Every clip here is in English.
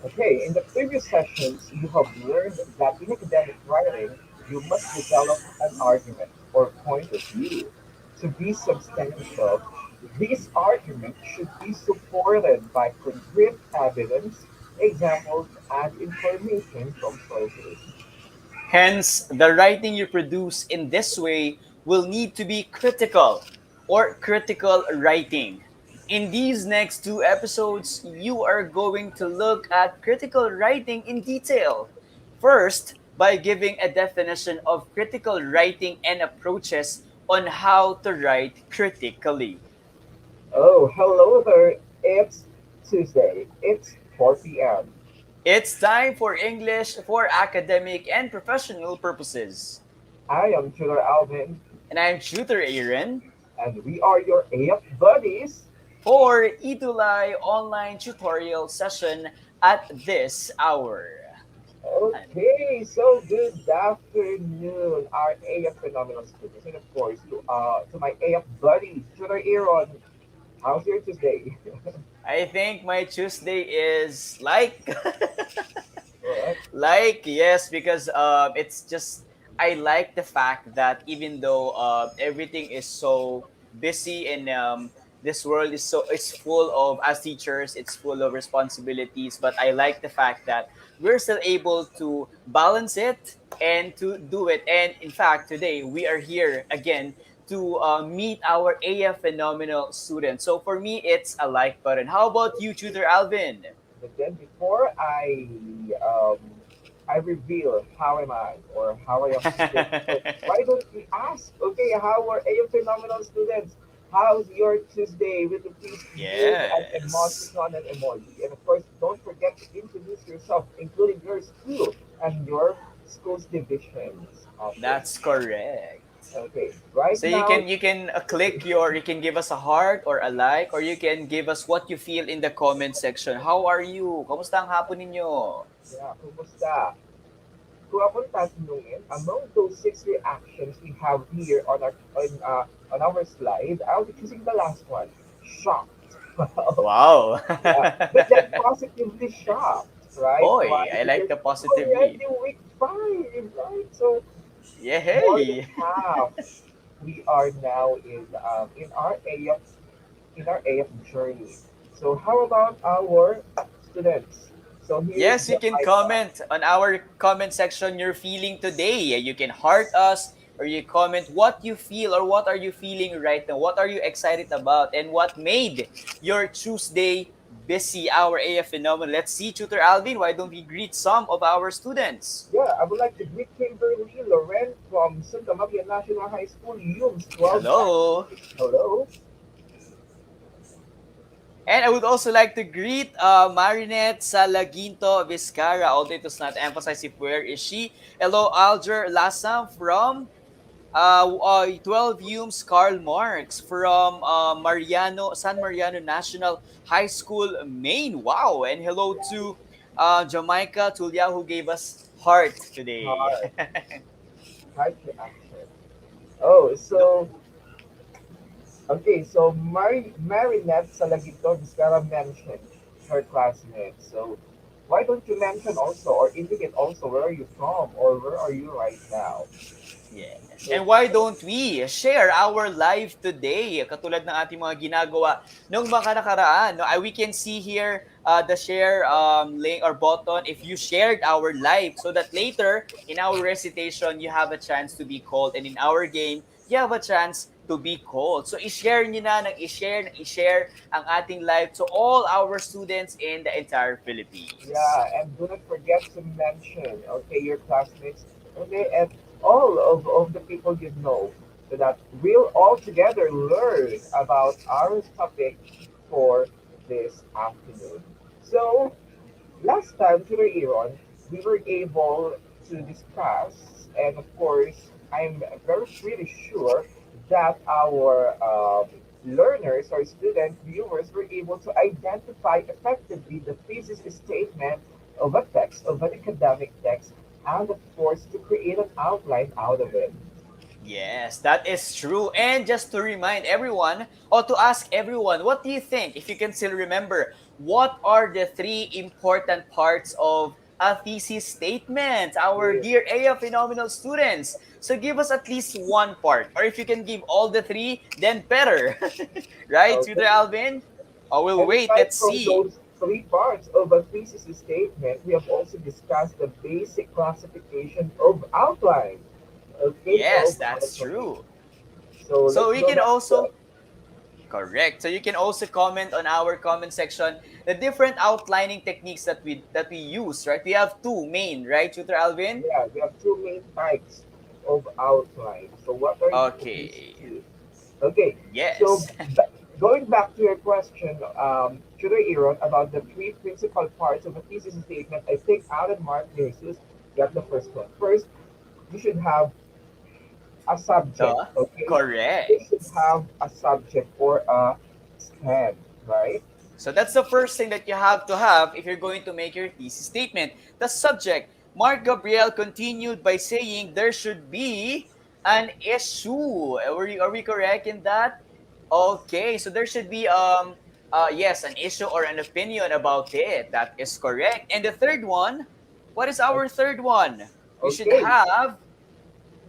Okay, in the previous sessions, you have learned that in academic writing, you must develop an argument or point of view. To be substantial, this argument should be supported by concrete evidence, examples, and information from sources. Hence, the writing you produce in this way will need to be critical or critical writing. In these next two episodes, you are going to look at critical writing in detail. First, by giving a definition of critical writing and approaches on how to write critically. Oh, hello there. It's Tuesday. It's 4 p.m. It's time for English for academic and professional purposes. I am Tutor Alvin, And I'm Tutor Aaron and we are your AF buddies. for Itulay online tutorial session at this hour. Okay, so good afternoon, our AF phenomenal students, and of course to my AF buddies, Tutor Aaron. How's your Tuesday? I think my Tuesday is like Alright. like yes because it's just I like the fact that even though everything is so busy and this world is so it's full of as teachers it's full of responsibilities, but I like the fact that we're still able to balance it and to do it. And in fact today we are here again to meet our AF phenomenal students. So for me it's a like button. How about you, tutor Alvin? But then before um I reveal how am I or how I am today, so why don't we ask? Okay, how are AF phenomenal students? How's your Tuesday? Will you please use an Yes, emoticon and emoji? And of course, don't forget to introduce yourself, including your school and your school's divisions. Okay. that's correct. Okay. Right So you now, can click your you can give us a heart or a like, or you can give us what you feel in the comment section. How are you? Kamusta ang hapon ninyo? yeah, kumusta? Kung ako tatanungin, among those six reactions we have here on our slide, I'll be choosing the last one. Shocked. Wow. Yeah, but then positively shocked, right? Why? Oy, I like Because the positively. already week 5, right? So Yeah, more than hey. half we are now in our AF journey. So how about our students? So here's Yes, you the can icon. comment on our comment section your feeling today. You can heart us or you comment what you feel or what are you feeling right now. What are you excited about and what made your Tuesday busy our AF phenomenon. Let's see, Tutor Alvin, why don't we greet some of our students? Yeah, I would like to greet Kimberly Loren from Santa Maria National High School, UMS 12 Hello. Hello. And I would also like to greet Marinette Salaginto Vizcara, although it does not emphasize if where is she. Hello, Alger Lasam from 12 Humes Karl Marx from San Mariano National High School, Maine. Wow. And hello to Jamaica Tulia who gave us heart today. Hi, hi to action. Oh, No. so okay, so Marinette Salagito Vizcara mentioned her classmates. So why don't you mention also or indicate also where are you from or where are you right now? Yes. So And why don't we share our live today? Katulad ng ating mga ginagawa nung mga nakaraan. No? We can see here the share link or button if you shared our live so that later in our recitation, you have a chance to be called. And in our game, you have a chance to be called. So i-share nyo na i-share ang ating live to all our students in the entire Philippines. yeah, and do not forget to mention, okay, your classmates, okay, and all of the people you know, so that we'll all together learn about our topic for this afternoon. So, last time, to the Iran, we were able to discuss, and of course, I'm very pretty sure that our learners or student viewers were able to identify effectively the thesis statement of a text, of an academic text, and of course, to create an outline out of it. Yes, that is true. And just to remind everyone, or to ask everyone, what do you think, if you can still remember, what are the three important parts of a thesis statement? Our Yeah. dear A of Phenomenal students. So give us at least one part. Or if you can give all the three, then better. Right, Tutor Okay. Alvin? Oh, we'll And wait. aside Let's from see. those three parts of a thesis statement, we have also discussed the basic classification of outline. Okay, Yes, of that's outline. true. So So let's we go can back to that. also Correct. So you can also comment on our comment section the different outlining techniques that we use, right? We have two main, right, Tutor Alvin? Yeah, we have two main types of outline. So what are these Okay. two? Okay, so Yes. going back to your question, to the Aaron, about the three principal parts of a thesis statement, I think Alan Mark versus got the first one. First, you should have a subject, The okay? You should correct. have a subject or a stand, right? So that's the first thing that you have to have if you're going to make your thesis statement. The subject. Mark Gabriel continued by saying there should be an issue. Are we correct in that? Okay, so there should be yes, an issue or an opinion about it. That is correct. And the third one, what is our third one? We should Okay, have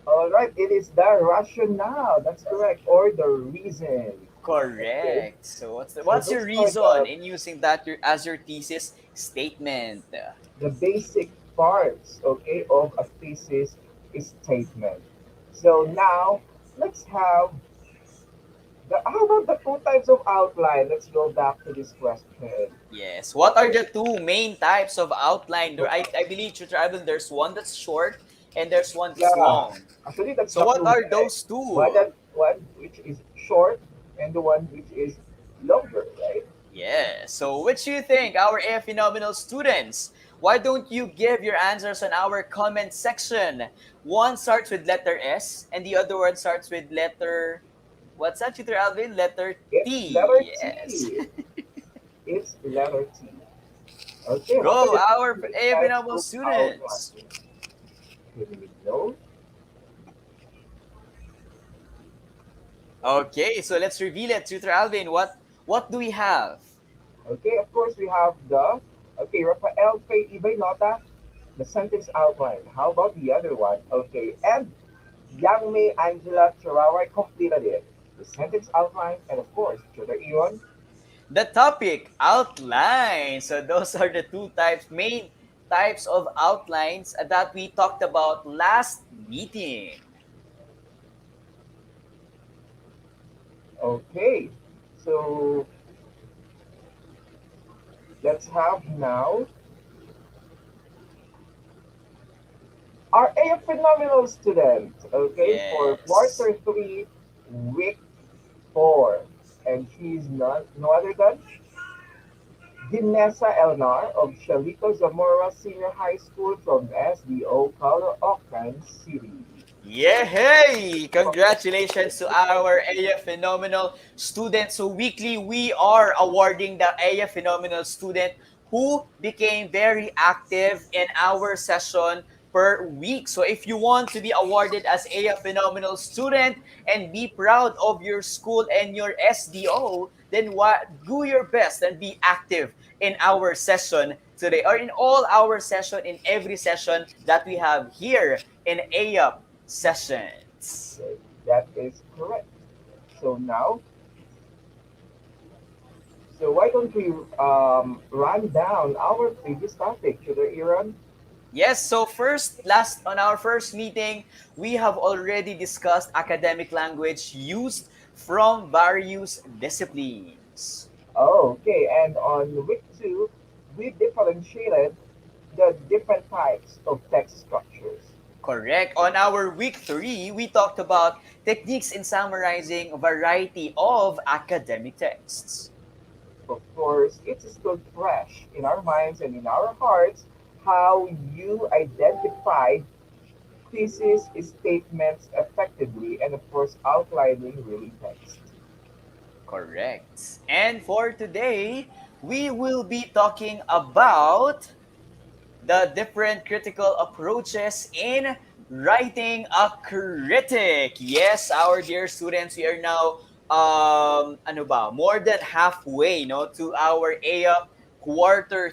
all right, it is the rationale, that's correct, or the reason. Okay, correct. So so what's your those are reason in using that as your thesis statement? the basic parts, okay, of a thesis statement. So now let's have how about the two types of outline? Let's go back to this question. Yes. What What are are the two main types of outline? I believe, Tutor Ivan, there's one that's short and there's one that's yeah, long. actually that's So the what are correct. those two? One which is short and the one which is longer, right? Yeah. So which do you think, our A phenomenal students? Why don't you give your answers on our comment section? One starts with letter S and the other one starts with letter, what's that, Tutor Alvin? Letter It's letter T. Yes. T. It's letter T. Okay, what are Go, the our main A types phenomenal of students. outline? Can we know? Okay, so let's reveal it, Tutor Alvin. What do we have? Okay, of course we have the okay, Rafael P. Ibaynota, the sentence outline. How about the other one? Okay, and Yang May Angela Chihuahua completed it. The sentence outline, and of course, Tutor Ion. The topic outline. So those are the two main types of outlines that we talked about last meeting. Okay, so let's have now our A phenomenal student. Okay, for Yes. quarter three, week four, and she's no other than Vanessa Elnar of Shalito Zamora Senior High School from SDO Caloocan City. Yeah, hey! Congratulations to our AF Phenomenal students. So weekly, we are awarding the AF Phenomenal student who became very active in our session per week. So if you want to be awarded as AF Phenomenal student and be proud of your school and your SDO, then do your best and be active in our session today, or in all our session, in every session that we have here in AF sessions. Okay, that is correct. So now, so why don't we run down our previous topic, Sugar Iran? Yes, so last on our first meeting, we have already discussed academic language used from various disciplines. Oh, okay. And on week two, we differentiated the different types of text structures. Correct. On our week 3, we talked about techniques in summarizing a variety of academic texts. Of course, it's still fresh in our minds and in our hearts how you identified thesis statements effectively and, of course, outlining really text. Correct. And for today, we will be talking about the different critical approaches in writing a critic. Yes, our dear students, we are now ano ba, more than halfway no to our AUP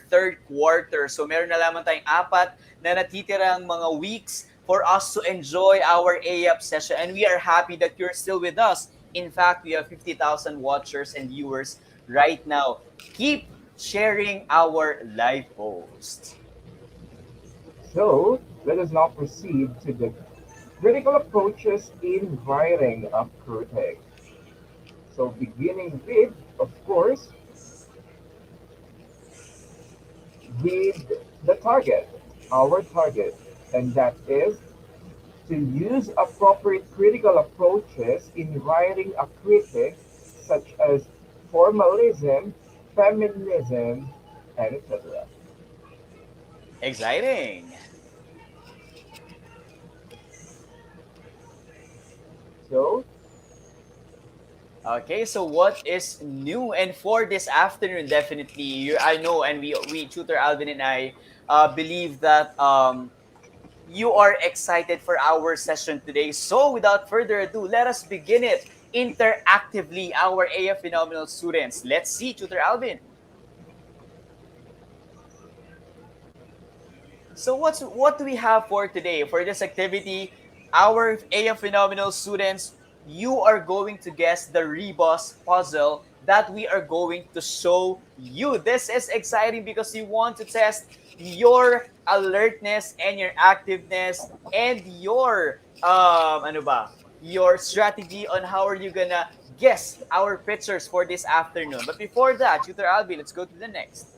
third quarter. So meron na lamang tayong apat na natitirang mga weeks for us to enjoy our AUP session. And we are happy that you're still with us. In fact, we have 50,000 watchers and viewers right now. Keep sharing our live post. So let us now proceed to the critical approaches in writing a critic. So beginning with, of course, with the target, our target, and that is to use appropriate critical approaches in writing a critic, such as formalism, feminism, and etc. Exciting. So, Okay, so what is new? And for this afternoon, definitely, I know, and we tutor Alvin and I believe that you are excited for our session today. So without further ado, let us begin it interactively, our AF Phenomenal students. Let's see, tutor Alvin. So what do we have for today? For this activity, our AF Phenomenal students, you are going to guess the rebus puzzle that we are going to show you. This is exciting because we want to test your alertness and your activeness and your ano ba? Your strategy on how are you gonna guess our pictures for this afternoon. But before that, Tutor Albi, let's go to the next.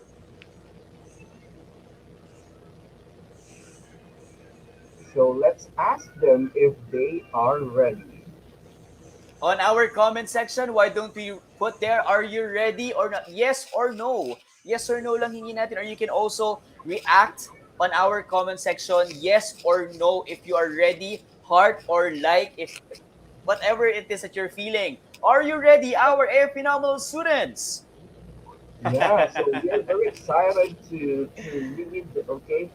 so let's ask them if they are ready. On our comment section, why don't we put there, are you ready or not? Yes or no. Yes or no lang hingi natin. Or you can also react on our comment section, yes or no, if you are ready, heart or like, if whatever it is that you're feeling. Are you ready, our air phenomenal students? Yeah, so we are very excited to read, okay,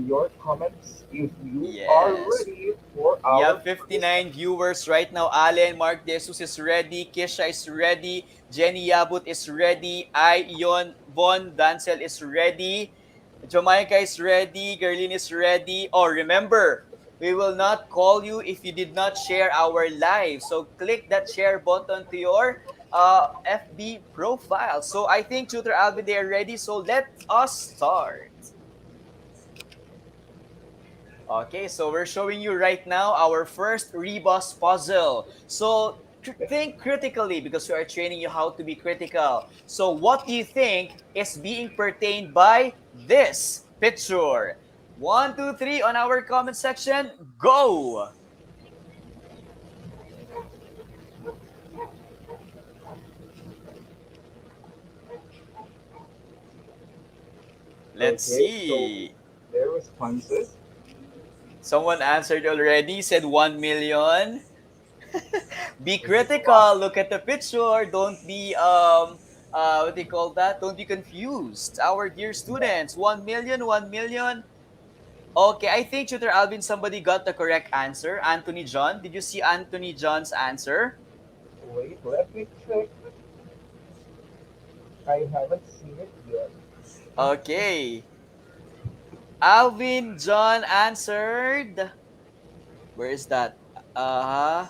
your comments if you are Yes. ready for We our have quiz. 59 viewers right now. Allen, Mark Jesus is ready. Kisha is ready. Jenny Yabut is ready. Ion Von Dancel is ready. Jamaica is ready. Gerlin is ready. Oh, remember, we will not call you if you did not share our live. So click that share button to your FB profile. So I think Tutor Alvin, they are ready. So let us start. Okay, so we're showing you right now our first rebus puzzle. So think critically because we are training you how to be critical. So what do you think is being pertained by this picture? One, two, three on our comment section. Go! Let's Okay, so see. their responses. Someone answered already, said 1 million. Be This is a lot. critical. Look at the picture. Don't be what do you call that? Don't be confused. Our dear Yeah. students, 1 million, 1 million. Okay, I think Tutor Alvin, somebody got the correct answer. Anthony John. Did you see Anthony John's answer? Wait, let me check. I haven't seen it yet. Okay. Alvin John answered. Where is that? Uh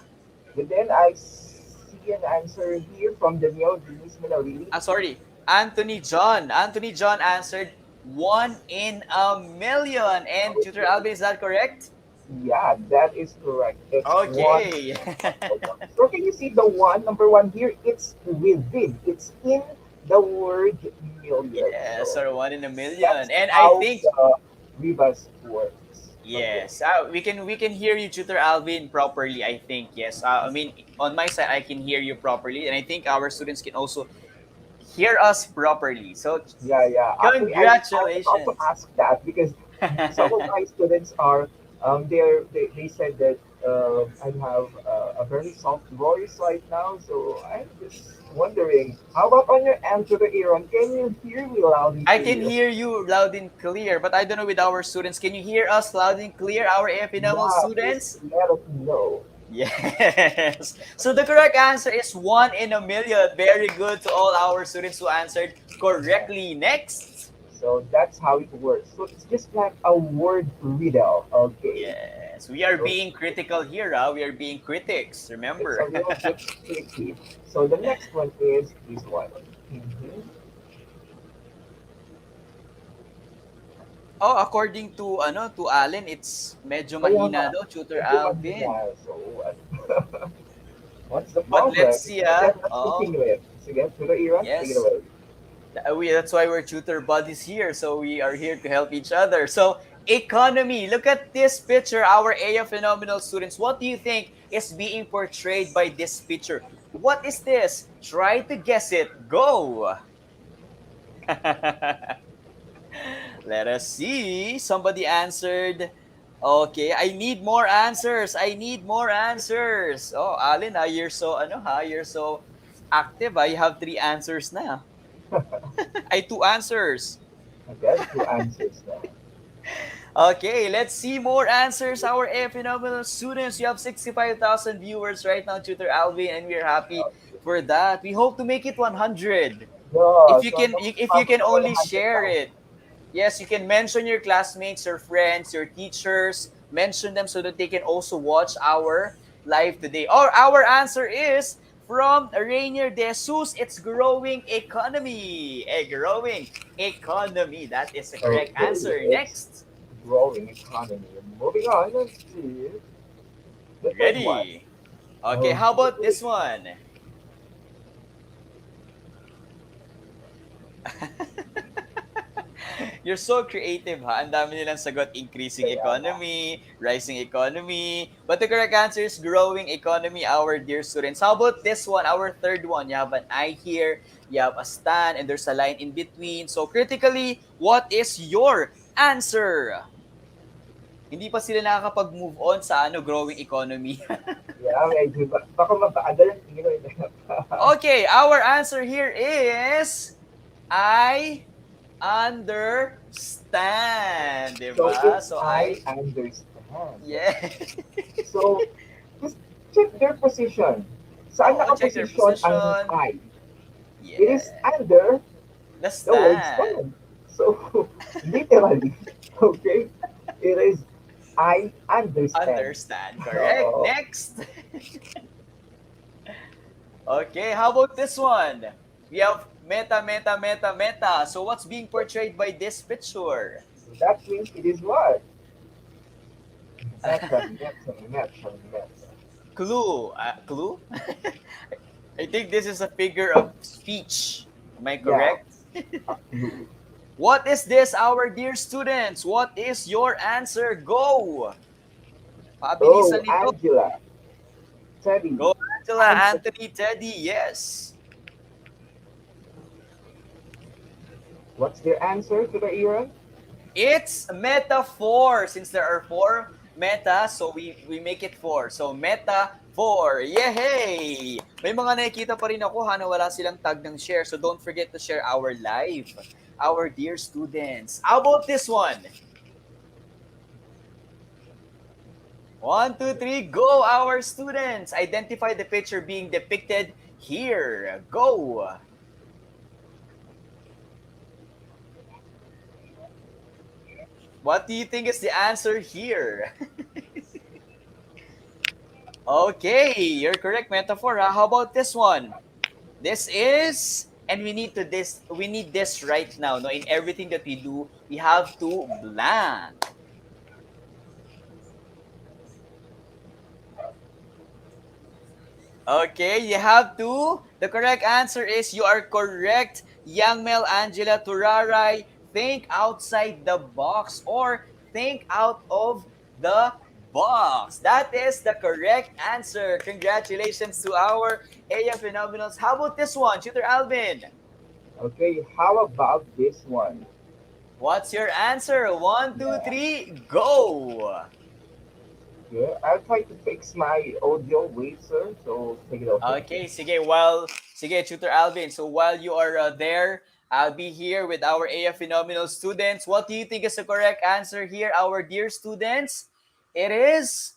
But then I see an answer here from Daniel Denise Minarili. sorry. Anthony John. Anthony John answered 1 in 1 million. And Tutor Alvin, is that correct? Yeah, that is correct. It's one. Okay. So can you see the one, number one here? It's within. It's in the word million. Yes, So or 1 in 1 million. that's And I how think the rebus works. Okay. yes, we can hear you, Tutor Alvin, properly. I think yes. I mean, on my side, I can hear you properly, and I think our students can also hear us properly. So, Yeah, yeah. Actually, I was also congratulations. asked that because some of my students are they said that I have a very soft voice right now, so I'm just wondering, how about on your end to the Aaron? Can you hear me loud and I can clear? hear you loud and clear, but I don't know with our students. Can you hear us loud and clear, our AFNML Yeah, please students? let us know. Yes. So the correct answer is 1 in a million. Very good to all our students who answered Yeah. correctly. Next. So that's how it works. So it's just like a word riddle. Okay. Yes. We are So being critical here. Huh? We are being critics. it's a Remember. little bit tricky. So the next one is this one. Mm-hmm. Oh, according to to Allen, it's medyo Kaya nga, mahina daw, Tutor medyo mahina. Alvin. So what? What's the But let's problem? see, Okay, ah. let's look Oh, into it. Sige, to the Iran, take it yes. away. That's why we're tutor buddies here. So we are here to help each other. So economy. Look at this picture. Our AF phenomenal students. What do you think is being portrayed by this picture? What is this? Try to guess it. Go. Let us see. Somebody answered. Okay, I need more answers. I need more answers. Oh, Alin, you're so you're so active. You have three answers now. I two answers. Okay, two answers now. Okay, let's see more answers. Our A phenomenal students. We have 65,000 viewers right now, Tutor Alvin, and we're happy for that. We hope to make it 100. Yeah, so don't If you can possible only share 100,000. it. Yes, you can mention your classmates, your friends, your teachers. Mention them so that they can also watch our live today. Or our answer is from Rainier De Jesus. It's growing economy. A growing economy. That is the correct Okay, answer. it's Next. growing economy. Moving on, let's see the third one. Ready? Okay, how about Okay, this one? You're so creative, ha? Ang dami nilang sagot. Increasing kaya nga. economy, rising economy. But the correct answer is growing economy, our dear students. How about this one, our third one? You have an I here, you have a stand, and there's a line in between. So critically, what is your answer? Hindi pa sila nakakapag-move on sa growing economy. Yeah, medyo baka mabagal ang tinoy na. Okay, our answer here is I understand, So diba? it's So I I, understand. yeah. So just check their position. Saan Oo, check their nakaposisyon ang position. I? It is Yeah. under The the word stand. stand. So literally, okay, it is I understand. Understand. Correct. Oo. Next. Okay, how about this one? We have meta, meta, meta, meta. So what's being portrayed by this picture? That means it is what? Meta, meta, meta, meta. Clue. Clue? I think this is a figure of speech. Am I Yeah, correct? a clue. What is this, our dear students? What is your answer? Go! Oh, Pabilisan nito. Angela, Teddy, Go, Angela, answer. Anthony, Teddy. Yes. What's their answer to the era? It's metaphor. Since there are four meta, so we make it four. So metaphor. Yay! May mga nakikita pa rin ako na wala silang tag ng share. So don't forget to share our live. Our dear students. How about this one? 1, 2, 3, go, our students. Identify the picture being depicted here. Go. What do you think is the answer here? Okay, you're correct, metaphor. How about this one? This is, and we need this right now. No, in everything that we do, we have to blank. Okay, you have to. The correct answer is you are correct, young Mel Angela Turaray. Think outside the box or think out of the box. That is the correct answer. Congratulations to our AF Phenomenals. How about this one, Shooter Alvin? Okay, how about this one? What's your answer? One, two, Yeah. three, go. Yeah, I'll try to fix my audio. Wait, sir. So take it over. Okay, sige, Tutor Alvin. So while you are there, I'll be here with our AF Phenomenal students. What do you think is the correct answer here, our dear students? It is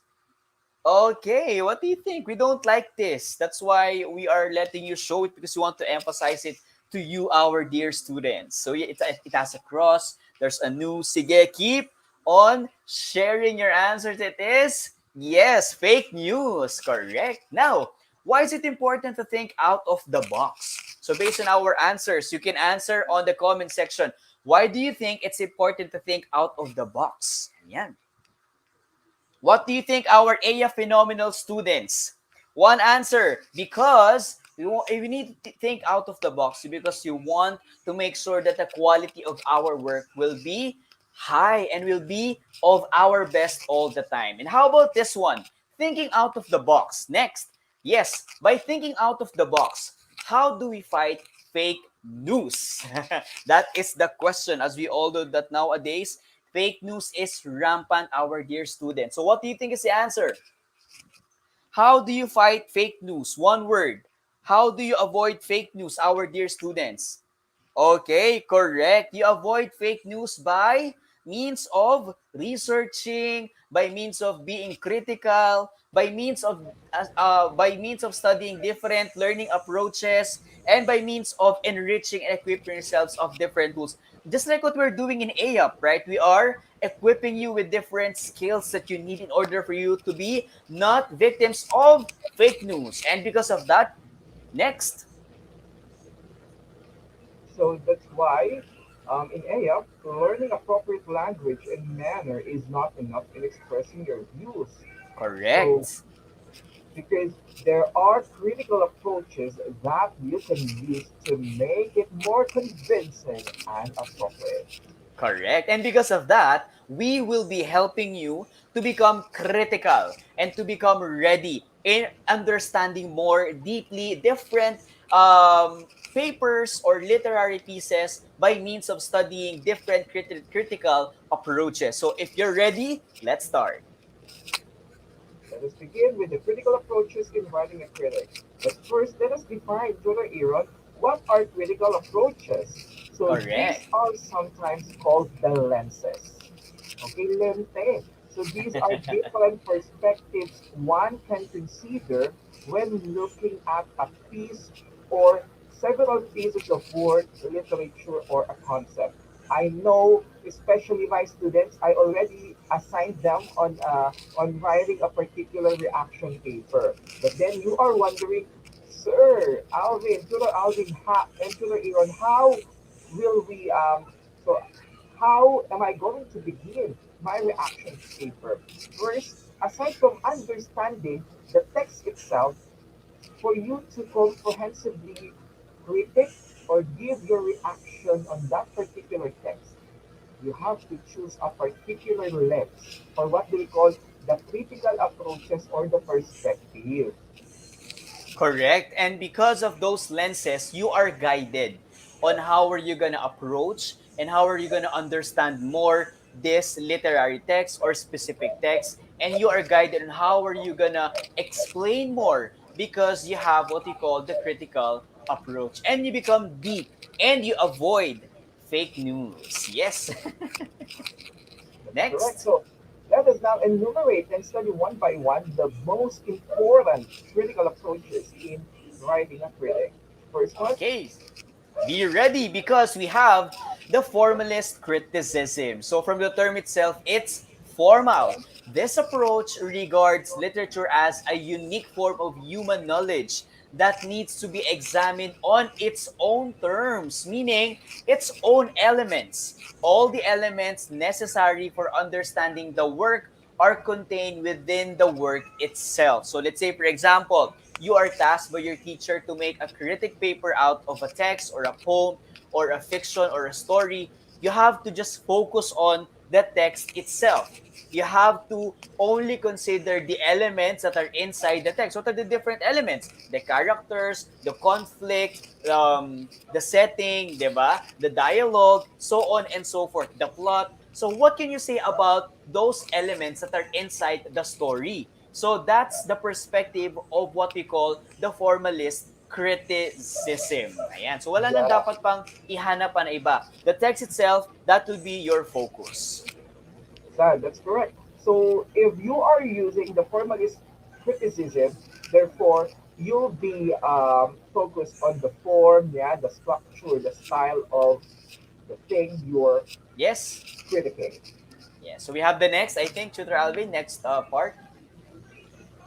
okay, what do you think? We don't like this. That's why we are letting you show it because we want to emphasize it to you, our dear students. So yeah, it has a cross. There's a new. Sige, keep on sharing your answers. It is yes, fake news. Correct. Now, why is it important to think out of the box? So based on our answers, you can answer on the comment section. Why do you think it's important to think out of the box? Yan. What do you think, our AIA phenomenal students? One answer, because we need to think out of the box because you want to make sure that the quality of our work will be high and will be of our best all the time. And how about this one? Thinking out of the box. Next, yes, by thinking out of the box, how do we fight fake news? That is the question, as we all know that nowadays fake news is rampant, our dear students. So what do you think is the answer? How do you fight fake news? One word. How do you avoid fake news, our dear students? Okay, correct. You avoid fake news by means of researching, by means of being critical, by means of studying different learning approaches, and by means of enriching and equipping yourselves of different tools. Just like what we're doing in AUP, right? We are equipping you with different skills that you need in order for you to be not victims of fake news. And because of that, next. So that's why in AF, learning appropriate language and manner is not enough in expressing your views. So, Correct. because there are critical approaches that you can use to make it more convincing and appropriate. Correct. And because of that, we will be helping you to become critical and to become ready in understanding more deeply different papers or literary pieces by means of studying different critical approaches. So if you're ready, let's start. Let us begin with the critical approaches in writing a critic. But first, let us define, Tutor Aaron, what are critical approaches? So these Correct. are sometimes called the lenses. Okay, lente. So these are different perspectives one can consider when looking at a piece or several pieces of work, literature, or a concept. I know, especially my students, I already assigned them on writing a particular reaction paper. But then you are wondering, Sir Alvin, Tutor Alvin, and Tutor Aaron, how will we so how am I going to begin my reaction paper? First, aside from understanding the text itself, for you to comprehensively critique or give your reaction on that particular text, you have to choose a particular lens, or what they call the critical approaches or the perspective. Correct. And because of those lenses, you are guided on how are you going to approach and how are you going to understand more this literary text or specific text. And you are guided on how are you going to explain more because you have what we call the critical approach. And you become deep and you avoid fake news. Yes. That's correct. Next. So let us now enumerate and study one by one the most important critical approaches in writing a critic. First one, Okay. Be ready because we have the formalist criticism. So, from the term itself, it's formal. This approach regards literature as a unique form of human knowledge that needs to be examined on its own terms, meaning its own elements. All the elements necessary for understanding the work are contained within the work itself. So, let's say, for example, you are tasked by your teacher to make a critic paper out of a text or a poem or a fiction or a story. You have to just focus on the text itself. You have to only consider the elements that are inside the text. What are the different elements? The characters, the conflict, the setting, diba? The dialogue, so on and so forth. The plot. So what can you say about those elements that are inside the story? So that's the perspective of what we call the formalist criticism. Ayan. So wala nang Yeah, dapat pang ihanap pa na iba. The text itself, that will be your focus. that's correct. So if you are using the formalist criticism, therefore you'll be focused on the form, yeah, the structure, the style of the thing you're Yes? critiquing. Yeah. So we have the next, I think, Tutor Alvin, next part.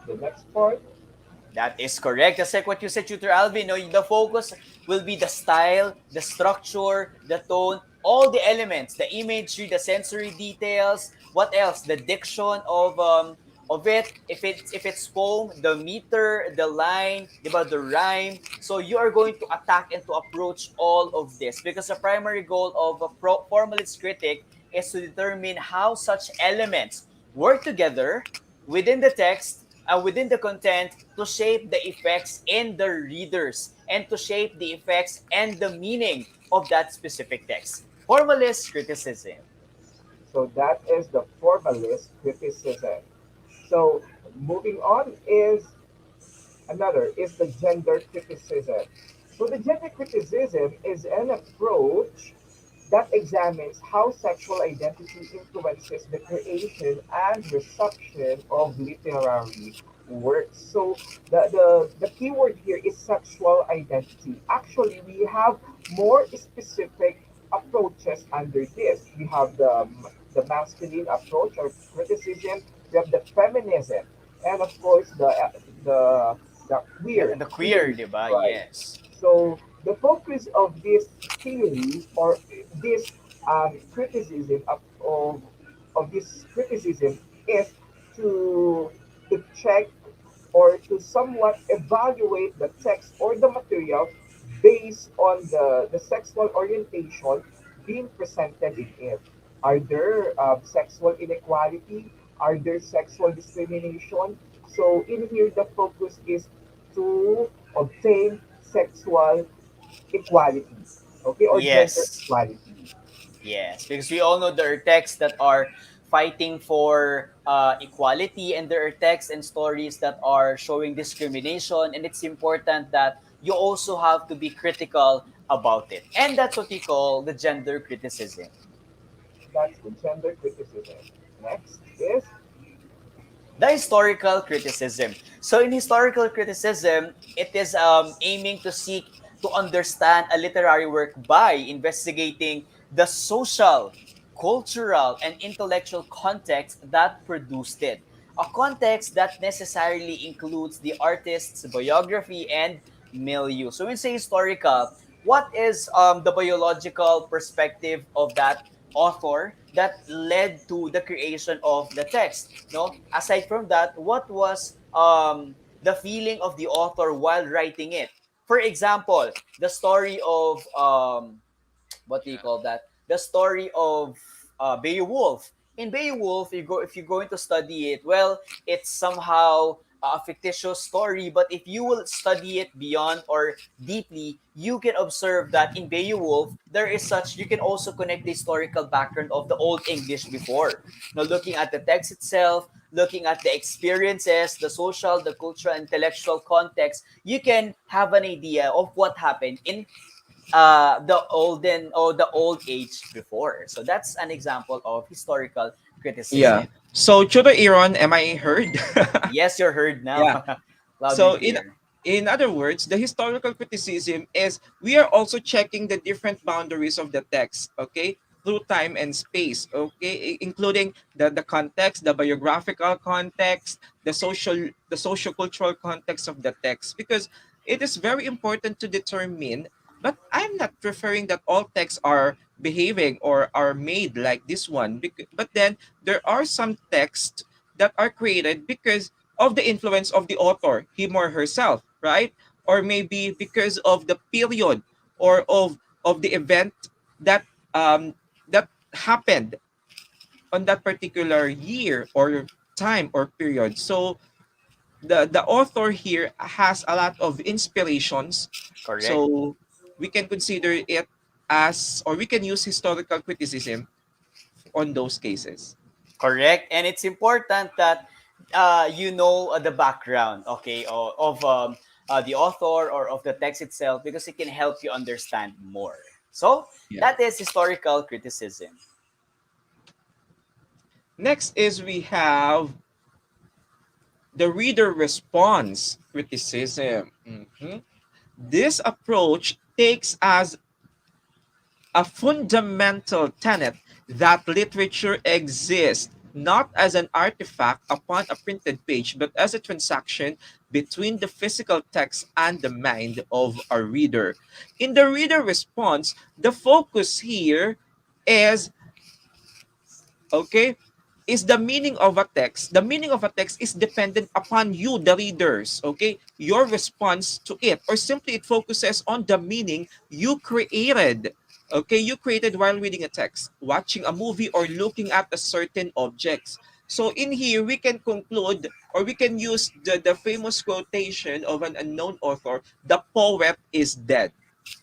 The next part, That is correct. Just like what you said, Tutor Alvin, no, the focus will be the style, the structure, the tone, all the elements, the imagery, the sensory details. What else? The diction of it. If it's poem, the meter, the line, diba, the rhyme. So you are going to attack and to approach all of this because the primary goal of a formalist critic is to determine how such elements work together within the text and within the content to shape the effects in the readers and to shape the effects and the meaning of that specific text. Formalist criticism. so that is the formalist criticism. So moving on is another is the gender criticism. So the gender criticism is an approach that examines how sexual identity influences the creation and reception of literary works. So the key word here is sexual identity. Actually, we have more specific approaches under this. We have the masculine approach or criticism. We have the feminism, and of course the the queer The queer, theory, diba? right? Yes. So the focus of this theory or this criticism of this criticism is to to check or to somewhat evaluate the text or the material based on the sexual orientation being presented in it. Are there sexual inequality? Are there sexual discrimination? So in here, the focus is to obtain sexual equality, okay, or gender Yes. equality. Yes, because we all know there are texts that are fighting for equality, and there are texts and stories that are showing discrimination, and it's important that you also have to be critical about it. And that's what we call the gender criticism. That's the gender criticism. Next is The historical criticism. So in historical criticism, it is aiming to seek to understand a literary work by investigating the social, cultural, and intellectual context that produced it. A context that necessarily includes the artist's biography and milieu. So when we say historical, what is the biological perspective of that author that led to the creation of the text? No, aside from that, what was the feeling of the author while writing it? For example, the story of what do you call that? The story of Beowulf. In Beowulf, if you're going to study it, well, it's somehow a fictitious story. But if you will study it beyond or deeply, you can observe that in Beowulf there is such. You can also connect the historical background of the Old English before. Now, looking at the text itself, looking at the experiences, the social, the cultural, intellectual context, you can have an idea of what happened in the old age before. So that's an example of historical Yeah. criticism. So, Chudo Iron, am I heard? Yes, you're heard now. Yeah. Loud So and clear. in other words, the historical criticism is we are also checking the different boundaries of the text, okay, through time and space, okay, including the context, the biographical context, the social cultural context of the text, because it is very important to determine. But I'm not referring that all texts are behaving or are made like this one, but then there are some texts that are created because of the influence of the author, him or herself, right? Or maybe because of the period or of the event that that happened on that particular year or time or period. So the author here has a lot of inspirations. Correct. So we can consider it as, or we can use historical criticism on those cases. Correct. And it's important that you know the background, okay, the author or of the text itself, because it can help you understand more. So Yeah. that is historical criticism. Next is we have the reader response criticism. Mhm. This approach takes as a fundamental tenet that literature exists not as an artifact upon a printed page, but as a transaction between the physical text and the mind of a reader. In the reader response, the focus here is, okay, is the meaning of a text. The meaning of a text is dependent upon you, the readers, okay? Your response to it, or simply it focuses on the meaning you created. Okay, you created while reading a text, watching a movie, or looking at a certain objects. So in here, we can conclude, or we can use the famous quotation of an unknown author, the poet is dead.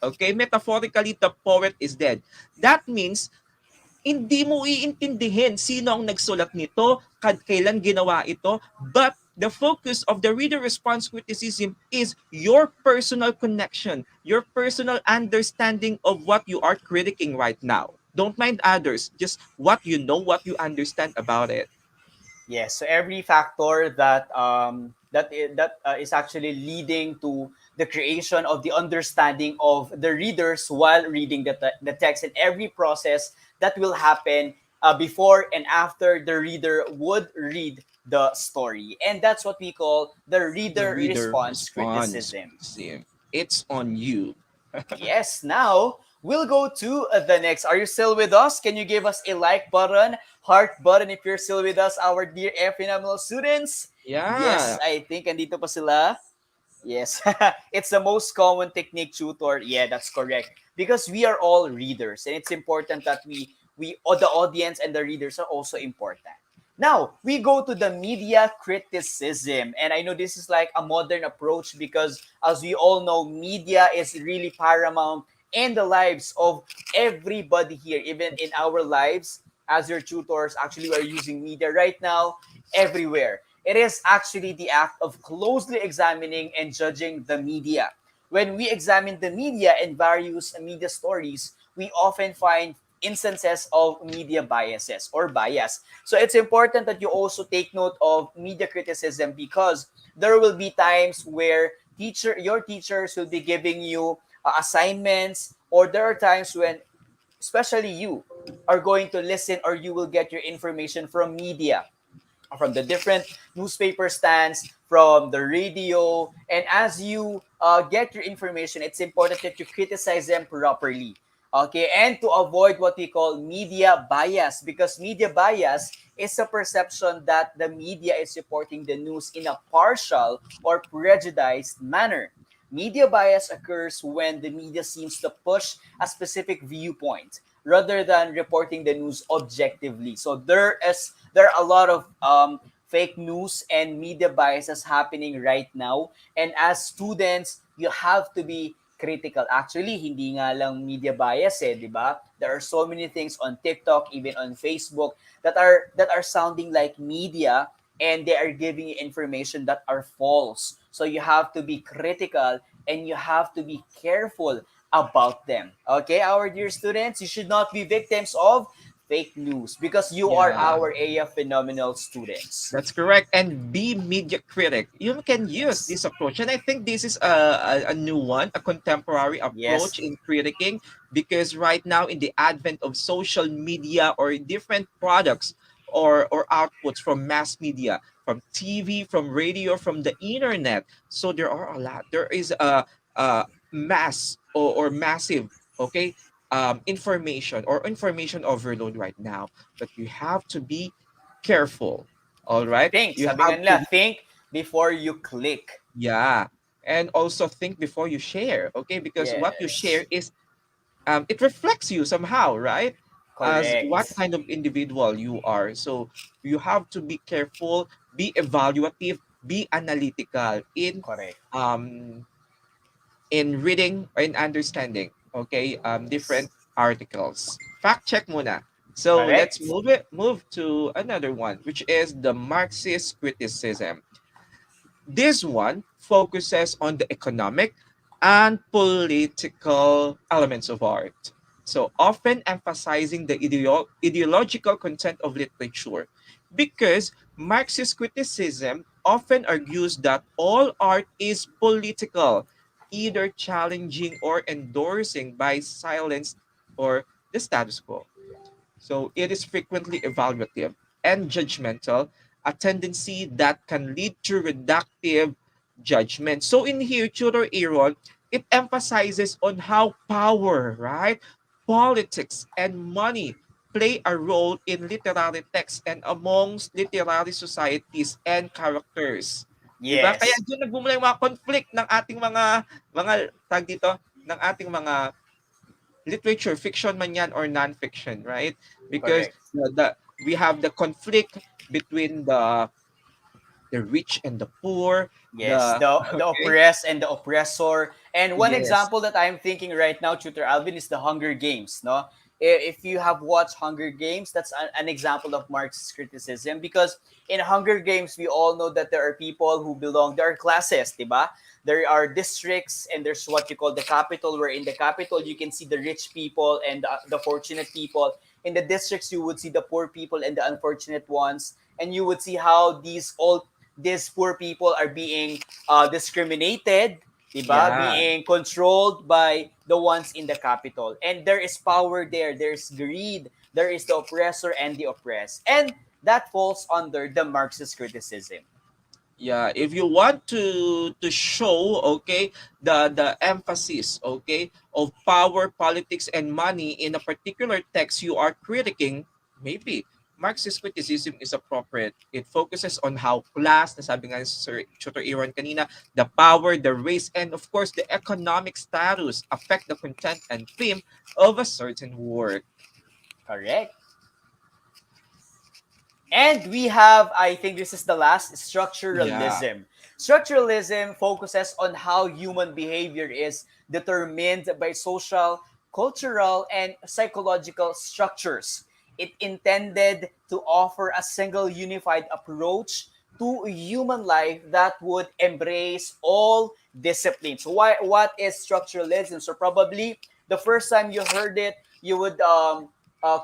Okay, metaphorically, the poet is dead. That means hindi mo iintindihin sino ang nagsulat nito, kailan ginawa ito, but the focus of the reader response criticism is your personal connection, your personal understanding of what you are critiquing right now. Don't mind others, just what you know, what you understand about it. Yes, so every factor that is actually leading to the creation of the understanding of the readers while reading the text, and every process that will happen before and after the reader would read the story. And that's what we call the The reader reader response response criticism. criticism. It's on you. Yes, now we'll go to the next. Are you still with us? Can you give us a like button, heart button if you're still with us, our dear F phenomenal students? Yes, Yeah. I think andito pa sila. Yes, it's the most common technique, tutor. Yeah, that's correct. Because we are all readers, and it's important that the audience and the readers are also important. Now we go to the media criticism, and I know this is like a modern approach because, as we all know, media is really paramount in the lives of everybody here, even in our lives as your tutors. Actually, we are using media right now everywhere. It is actually the act of closely examining and judging the media. When we examine the media and various media stories, we often find instances of media biases or bias. So it's important that you also take note of media criticism, because there will be times where your teachers will be giving you assignments, or there are times when especially you are going to listen, or you will get your information from media, from the different newspaper stands, from the radio. And as you get your information, it's important that you criticize them properly. Okay, and to avoid what we call media bias, because media bias is a perception that the media is reporting the news in a partial or prejudiced manner. Media bias occurs when the media seems to push a specific viewpoint rather than reporting the news objectively. So there are a lot of fake news and media biases happening right now. And as students, you have to be critical. Actually, hindi nga lang media bias di ba? There are so many things on TikTok, even on Facebook, that are sounding like media, and they are giving you information that are false. So you have to be critical and you have to be careful about them. Okay, our dear students, you should not be victims of fake news because you are Yeah. our AF phenomenal students. That's correct. And be media critic. You can use Yes. this approach. And I think this is a new one, a contemporary Yes. approach in critiquing, because right now, in the advent of social media or different products or outputs from mass media, from TV, from radio, from the internet. So there are a lot. There is a mass or massive, okay, information or information overload right now, that you have to be careful. All right. Think. You Sabi nga have nila, to, think before you click. yeah. And also think before you share. Okay. Because what you share Yes. is, it reflects you somehow, right? As what Correct. kind of individual you are. So you have to be careful, be evaluative, be analytical Correct. um in reading and understanding, okay, different Yes. articles. Fact check muna. So let's Correct. move to another one, which is the Marxist criticism. This one focuses on the economic and political elements of art. So often emphasizing the ideological content of literature, because Marxist criticism often argues that all art is political, either challenging or endorsing by silence or the status quo. So it is frequently evaluative and judgmental, a tendency that can lead to reductive judgment. So in here, Tudor Aaron, it emphasizes on how power, right, politics, and money play a role in literary text and amongst literary societies and characters. 'Di ba? Kaya Yes. doon nagmumula yung mga conflict ng ating mga tag dito, ng ating mga literature, fiction man yan or non-fiction, right? Because Correct. we have the conflict between the rich and the poor, Yes, the the okay, oppressed and the oppressor. And one yes, example that I'm thinking right now, Tutor Alvin, is the Hunger Games. No, if you have watched Hunger Games, that's an example of Marxist criticism. Because in Hunger Games, we all know that there are people who belong. There are classes, diba? There are districts, and there's what you call the capital. Where in the capital you can see the rich people and the fortunate people. In the districts, you would see the poor people and the unfortunate ones, and you would see how these poor people are being discriminated, diba? yeah. Being controlled by the ones in the capital. And there is power there. There's greed. There is the oppressor and the oppressed. And that falls under the Marxist criticism. Yeah, if you want to show, okay, the emphasis, okay, of power, politics, and money in a particular text you are critiquing, maybe Marxist criticism is appropriate. It focuses on how class, nasabi nga ni Sir Tutor Iran kanina, the power, the race, and of course the economic status affect the content and theme of a certain work. Correct. And we have, I think this is the last, Yeah, structuralism. Structuralism focuses on how human behavior is determined by social, cultural, and psychological structures. It intended to offer a single unified approach to human life that would embrace all disciplines. So what is structuralism? So probably the first time you heard it, you would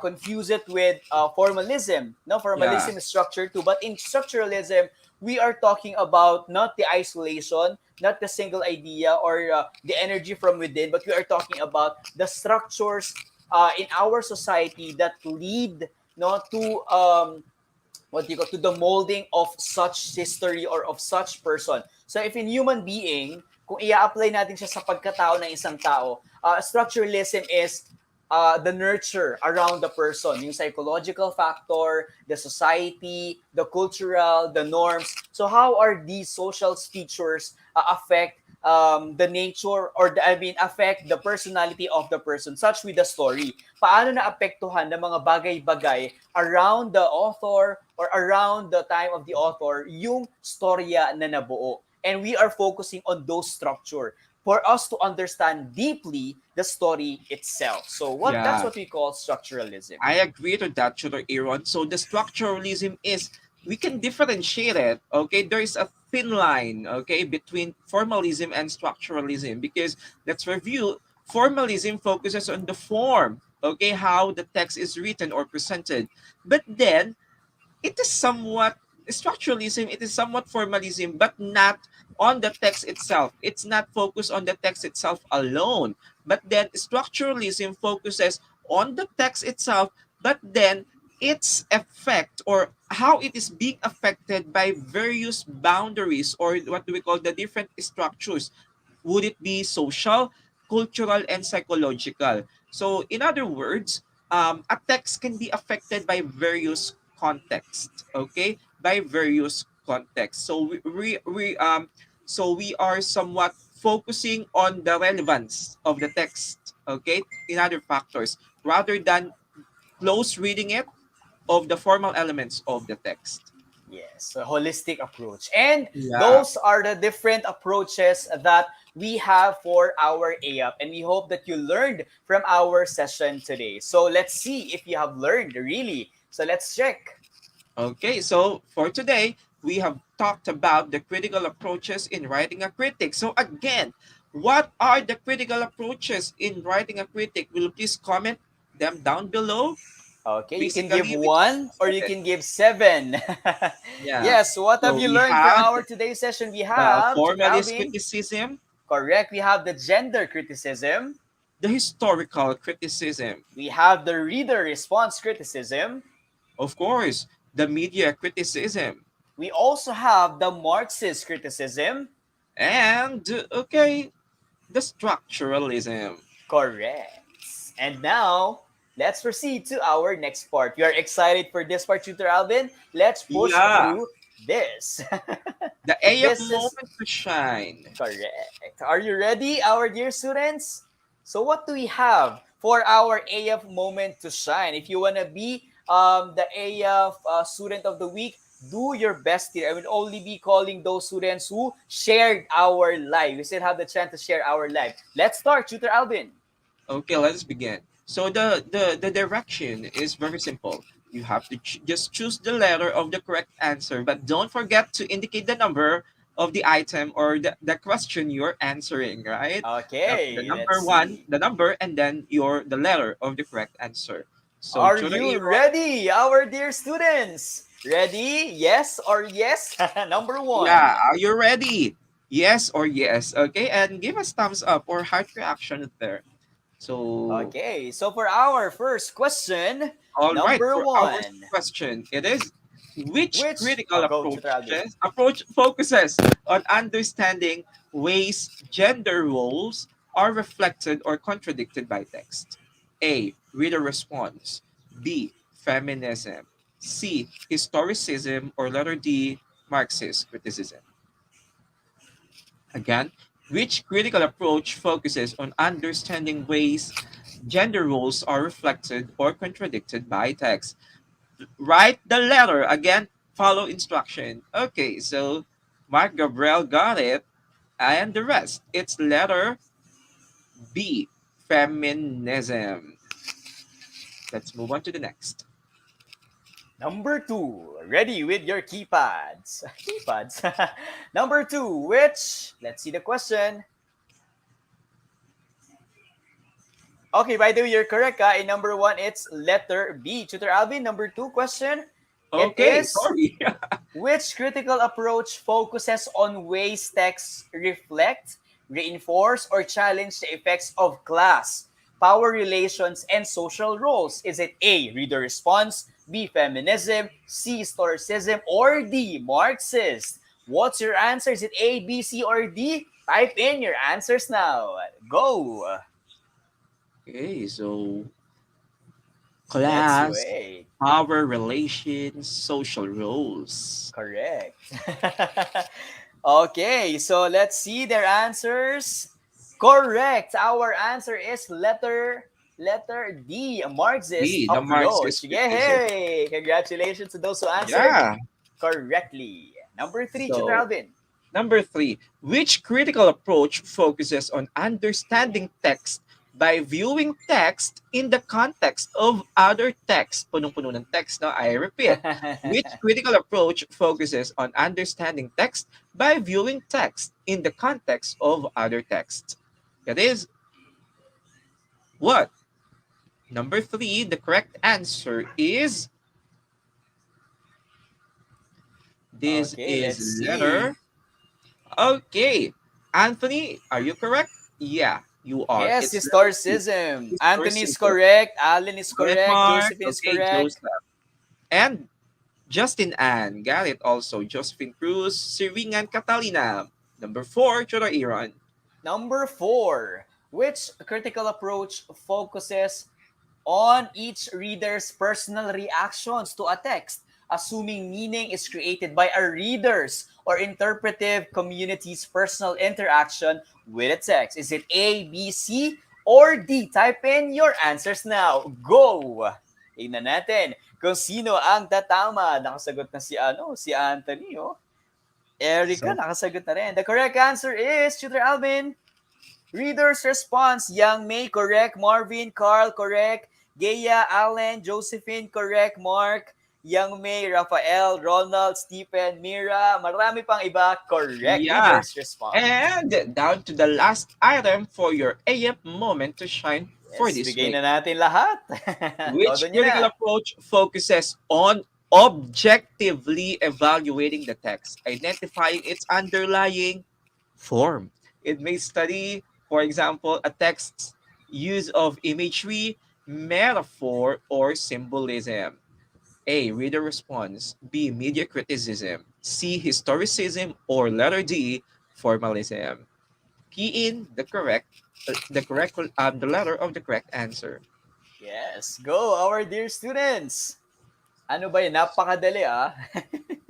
confuse it with formalism. No, yeah, formalism is structure too, but in structuralism, we are talking about not the isolation, not the single idea or the energy from within, but we are talking about the structures in our society that lead no to what do you call to the molding of such history or of such person. So if in human being, kung i-apply natin siya sa pagkatao ng isang tao, structuralism is the nurture around the person, yung psychological factor, the society, the cultural, the norms. So how are these social features affect the nature or affect the personality of the person, such with the story. Paano naapektuhan ng mga bagay-bagay around the author or around the time of the author yung storya na nabuo. And we are focusing on those structure for us to understand deeply the story itself. So that's yeah. what we call structuralism. I agree to that, Tutor Aaron. So the structuralism is, we can differentiate it. Okay, there is a thin line, okay, between formalism and structuralism, because let's review. Formalism focuses on the form, okay, how the text is written or presented, but then it is somewhat structuralism, it is somewhat formalism, but not on the text itself. It's not focused on the text itself alone, but then structuralism focuses on the text itself, but then its effect or how it is being affected by various boundaries, or what do we call the different structures. Would it be social, cultural, and psychological? So, in other words, a text can be affected by various contexts. Okay, by various contexts. So we are somewhat focusing on the relevance of the text. Okay, in other factors, rather than close reading it of the formal elements of the text. Yes, a holistic approach. And Yeah. those are the different approaches that we have for our AF. And we hope that you learned from our session today. So let's see if you have learned really. So let's check. Okay, so for today, we have talked about the critical approaches in writing a critic. So again, what are the critical approaches in writing a critic? Will you please comment them down below? Okay, you can give Basically, we just one or you said, can give seven. yeah. Yes, what have So you we learned from have our today's session? We the have, Tutor formalist Alvin, criticism, correct. We have the gender criticism. the historical criticism, We have the reader response criticism. of course, the media criticism, We also have the Marxist criticism. and okay, the structuralism. Correct. And now, let's proceed to our next part. You are excited for this part, Tutor Alvin? Let's push Yeah, through this. the AF This is moment to shine. correct. Are you ready, our dear students? So, what do we have for our AF moment to shine? If you want to be the AF student of the week, do your best here. I will only be calling those students who shared our live. We still have the chance to share our live. Let's start, Tutor Alvin. Okay, let's begin. So the direction is very simple. You have to just choose the letter of the correct answer, but don't forget to indicate the number of the item or the question you're answering, right? The Okay, let's number one, see. the number, and then the letter of the correct answer. So Are Chura you Aaron, ready, our dear students? Ready? Yes or yes? Number yeah, one. are you ready? Yes or yes? Okay, and give us thumbs up or heart reaction there. So Okay, so for our first question, all right, number for our one. question, it is which Which, critical go, Tutor Alvin. approach focuses on understanding ways gender roles are reflected or contradicted by text? A. Reader response. B. Feminism. C. Historicism, or letter D. Marxist criticism. Again, which critical approach focuses on understanding ways gender roles are reflected or contradicted by text? Write the letter again, follow instruction. Okay, so Mark Gabriel got it, and the rest, it's letter B, feminism. Let's move on to the next. Number two. Ready with your keypads. Keypads. Number two. Which, let's see the question. Okay, by the way, you're correct. In number one, it's letter B. Tutor Alvin, number two question. It Okay, is sorry. which critical approach focuses on ways texts reflect, reinforce, or challenge the effects of class, power relations, and social roles? Is it A, reader response, B, feminism, C, historicism, or D, Marxist? What's your answer? Is it A, B, C, or D? Type in your answers now. Go. Okay, so Let's class, wait. power relations, social roles. Correct. Okay, so let's see their answers. Correct. Our answer is letter D, a Marxist B, the approach. Marxist criticism. Yay! Congratulations to those who answered Yeah. correctly. Number three, Tutor So Alvin. number three, which critical approach focuses on understanding text by viewing text in the context of other text? Punong-puno ng text, no? I repeat. Which critical approach focuses on understanding text by viewing text in the context of other texts? That is what? Number three, the correct answer is this Okay, is let's see. letter. Okay. Anthony, are you correct? Yeah, you are. Yes, It's letter C. historicism. Anthony is Historicism. correct. Alan is Got it, correct. Mark. Josephine is Okay, correct. Joseph. And Justin Ann. Got it also. Josephine Cruz. Siringan Catalina. Number four, Chora Iran. Number four, which critical approach focuses on each reader's personal reactions to a text, assuming meaning is created by a reader's or interpretive community's personal interaction with a text? Is it A, B, C, or D? Type in your answers now. Go! Tingnan natin kung sino ang tatama. Nakasagot na si Anthony, oh. Erica, So, nakasagot na rin. The correct answer is, Tutor Alvin, reader's response, Young May, correct. Marvin, Carl, correct. Gaya, Allen, Josephine, correct. Mark, Young May, Rafael, Ronald, Stephen, Mira, marami pang iba, correct. yeah. Reader's response. And down to the last item for your AF moment to shine for Yes, this bigay week. na natin lahat. Todo Which nyo critical na. approach focuses on objectively evaluating the text, identifying its underlying form. It may study, for example, a text's use of imagery, metaphor, or symbolism. A. Reader response. B. Media criticism. C. Historicism. Or letter D. Formalism. Key in the letter of the correct answer. Yes, go our dear students. Ano ba yun? Napakadali ah.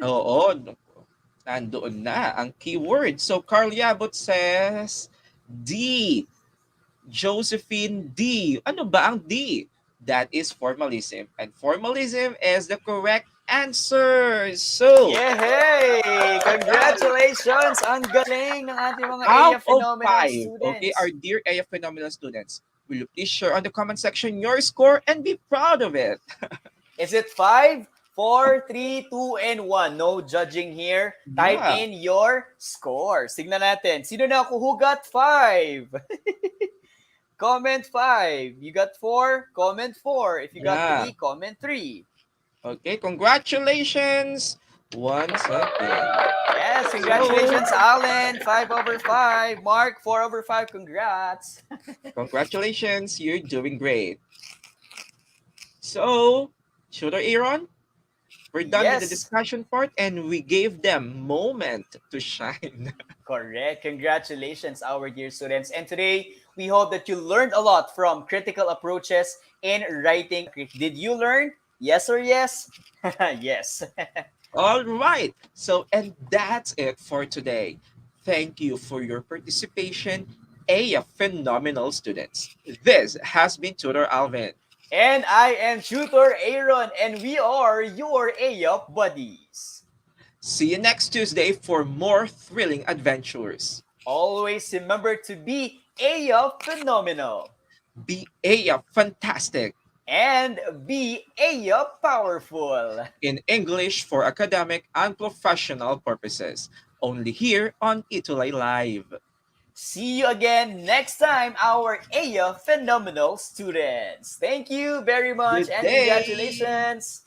Oo, nandoon na ang keyword. So Carl Yabot says D. Josephine D. Ano ba ang D? That is formalism. And formalism is the correct answer. So, Yay! Congratulations! Ang galing ng ating mga out AF of Phenomenal 5, okay, our students. dear AF Phenomenal students, will you please share on the comment section your score and be proud of it? Is it 5, 4, 3, 2, and 1? No judging here. Type Yeah, in your scores. Tignan natin. Sino na ako? Who got 5? Comment 5. You got 4? Comment 4. If you got yeah. 3, comment 3. Okay, congratulations once again. Yes, So, congratulations, Alan. 5 over 5. Mark, 4 over 5. Congrats. congratulations, you're doing great. So, Shooter Aaron, we're done with the Yes, discussion part and we gave them moment to shine. correct. Congratulations, our dear students. And today, we hope that you learned a lot from critical approaches in writing. Did you learn? Yes or yes? Yes. All right. So, and that's it for today. Thank you for your participation, a phenomenal students. This has been Tutor Alvin. And I am Tutor Aaron, and we are your AYOP buddies. See you next Tuesday for more thrilling adventures. Always remember to be AYOP phenomenal Be a fantastic and be AYOP powerful. in English for academic and professional purposes. Only here on Itulay Live. See you again next time, our AYOP phenomenal students. Thank you very much Good and day. congratulations.